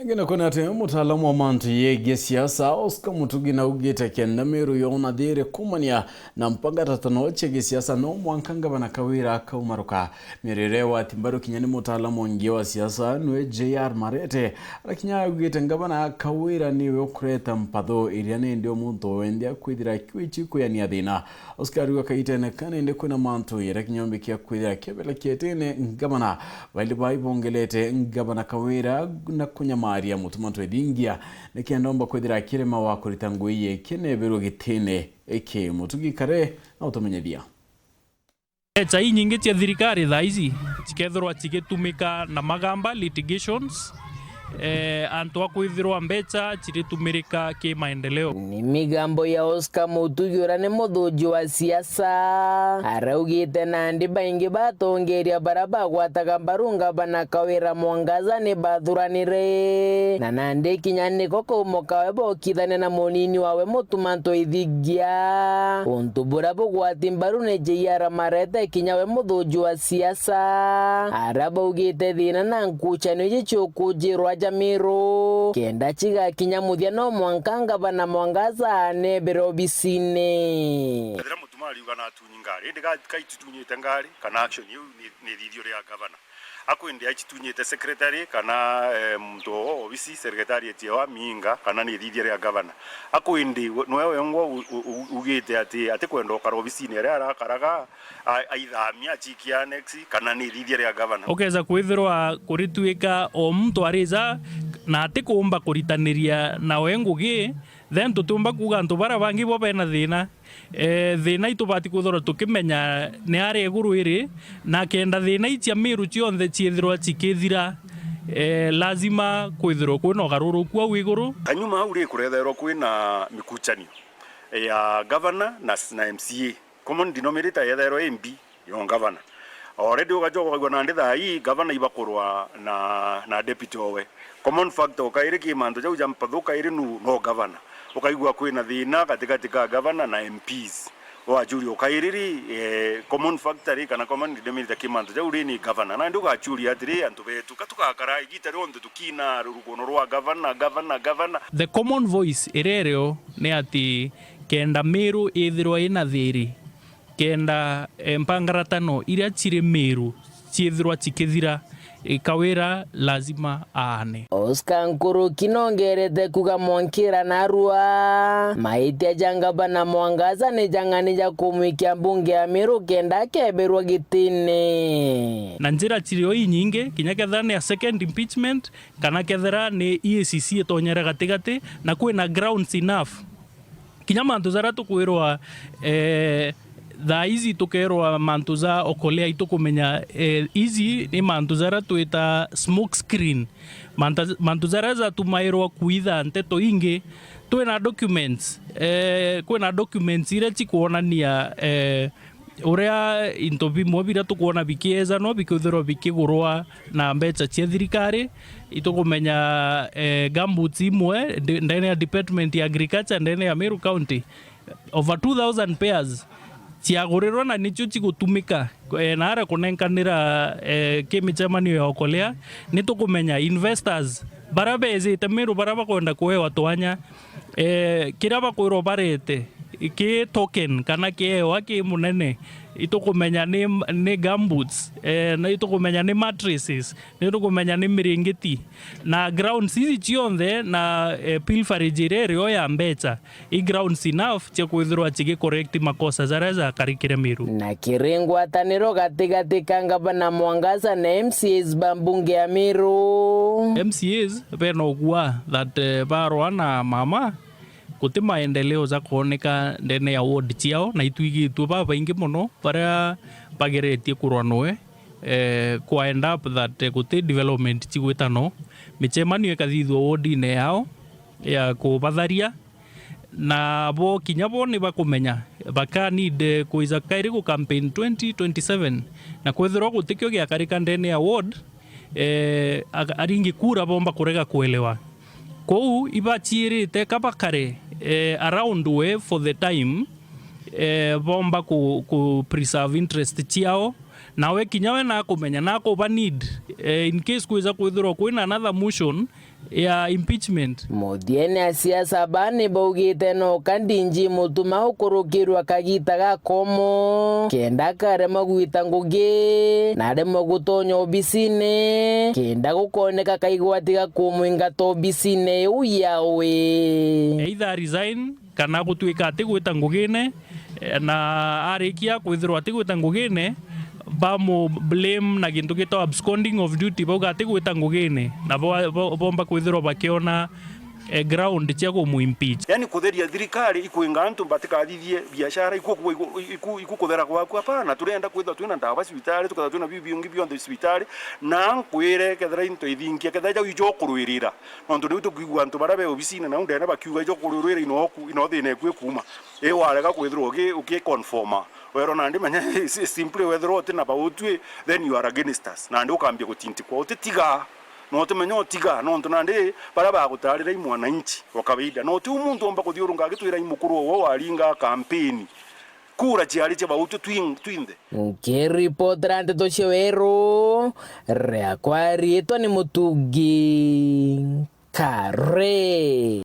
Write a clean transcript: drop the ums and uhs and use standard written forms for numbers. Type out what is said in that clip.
Ngina kuna te mutaalamu wa mantu ye gisiasa Oscar Mutugi na ugite KENDA Meru yona dire kumania na mpanga tatano che gisiasa no MWANKA NGABANA KAWIRA AKAUMARUKA mirerewa timbaro kinyani mutaalamu ngie wa siasa nwe JR Marete arakinya ugite NGABANA KAWIRA niwe okureta mpatho iriane ndio muntu wendia kwithira kwichi kuyania thina Oscar ruga kaitene kanende kuna mantu yerakinyombe kia kwithira kebela kietene NGABANA bali baibongelete NGABANA KAWIRA na kunyama Maria MUTUMA twedingia nikiendomba kwithira kirema wa kuritanguiye kene EBERUA GITINE eke Mutugi kare na utomenyethia chai nyingi cia thirikari thaici cikethirwa cigitumika na magamba litigations antu akwithirwa mbeca ciritumirika ki maendeleo. Ni migambo ya Oscar Mutugi ura ni muthuji wa siasa araugite nandi baingi batongeria baraba gwataga mbaru NGABANA KAWIRA mwangaza ni bathuranire na nandi kinyani koko mokawe bokithane na munini wawe MUTUMA twedingia untu bura bugwati mbaru ni JR Marete kinyawe muthuji wa siasa arabaugite thina na nkuchano gichukujirwa Jamiro kenda chiga kinyamuthia no MWANKA NGABANA mwangaza ne berobisine Ndira MUTUMA ariuga na atunyi ngari ndiga kaitutunyite ngari kana action ni thithio ria gavana akwende achitunyite secretary kana mtu obisi secretariat ya minga kana ni thithio ria gavana akwende nwewe ngo ugite ati kwenda okara obisine ria arakaraga aithamia chiki annex kana ni thithio ria gavana okeza kwithirwa kurituika o muntu ariza na ati kumba kuritaniria na NGUGI then tutumba kuga antu bara bangi bo bena thina thina itubati kuthora tukimenya ni ari iguru iri na kenda thina itia miru cionthe ciithirwa cikithira lazima kwithirwa kwina ugaruruku au iguru kanyuma au ri kuretherwo kwina mikuchanio ya governor na MCA common denominator yetherwo MP yo governor already ugajoga na nditha hii governor ibakurwa na deputy owe common factor kairi kimanto jau jampathuka iri no governor ukaigwa kwina thina katikati ka governor na MPs wa juri ukairiri common factor kana common denominator kimanto jau ri ni governor na nduga churi atiri antu betu katukakara igitari onde tukina rugono rwa governor. The common voice irereo ni ati kenda Meru ithirwa ina thiri kenda mpangaratano iria chiri Meru ciithirwa cikithira KAWIRA lazima aane. Oscar Nkuru kinongerete kuga mwankira narua maite NGABANA mwangaza ni jangani ja kumwikia mbunge ya Meru kenda ke EBERUA GITINE na njira chirio nyingi kinya kethera ni a second impeachment kana kethera ni EACC etonyera gatigati na kwina grounds enough kinya mantu zara tukwirwa tha izi tukerwa mantu za okolea itukumenya izi ni mantu zara tuita smoke screen mantu zara za tumairwa kuitha nteto ingi twina documents kwina documents ire chikuonania uria into bimwe bira tukuona bikieza no bikithirwa bikigurwa na mbeca cia thirikari itukumenya gumboots imwe ndene ya department ya agriculture ndene ya Meru County over 2000 pairs ciagurirwo na nicio cigutumika na ara kunenkanira kimichemanio ya okolea ni tukumenya investors barabezite Meru baraba kwenda kuhewa twanya kira bakwirwo barete ki token kana kiewa ki munene itukumenya ni gumboots na itukumenya ni mattresses ni itukumenya ni miringiti na grounds ici cionthe na pilferage irerio ya mbeca i grounds enough cia kwithirwa chigi correct makosa zareza karikire Meru na kiringwa taniro gatigati ka NGABANA mwangaza na MCAs bambunge ya Meru MCAs beno ugua that barwa na mama kuti maendeleo za kuoneka ndene ya ward ciao na ituigitwe baba ingi muno baria bageretie kurwa noe kwa end up that kuti development cigwitano michemanio ikathithwo ward-ine yao ya kubatharia na bo kinya bo ni bakumenya baka need kuiza kairi ku campaign 2027 na kwethirwo gutikio gia karika ndene ya ward aringi kura bomba kurega kuelewa kou ibachirite kabakare around way for the time bomba ku preserve interest ciao nawe kinyawe na kumenya na kuba need in case kuiza kwithirwo kwina another motion ya impeachment. Mudiene ya siasa bani baugite no kandinji mutuma ukurukirwa kagita gakomo kenda karema gwita ngugi na aremwa gutonya obisine kenda gukoneka kaigwatiga kumwingato obisine uyawe either resign kana gutwika ati gwita ngugine na arikia kwithirwa ati gwita ngugine bamo blame na gintu gito absconding of duty boga ati gwita ngugine na bomba kwithirwa bakiona ground cia kumuimpeach. Yani kutheria thirikari ikuinga antu batikathithie biashara ikukuthera gwaku hapana turenda kwitha twina ndawa cibitari tukatha twina bibingi bionthe cibitari na nkwire kethera into ithingia kethera jau ijo kurwirira nondu riu tukigua antu bara be obisine na ndena bakiuga ijo kurwirira ino thina ekwe kuma warega kwithirwo uki conforma wero nandi manya simply wethero utina bautwe then you are against us na ndi ukambia gutintikwa utitiga no tumenyo tiga no ntunandi bara bagutarira imwananchi wakawaida no tu umuntu omba kuthiurunga agitwira imukuru wo waringa campaign kura ciari cia bautu twinde ngiripotrante toshewero reakwaritwa ni mutugi kare.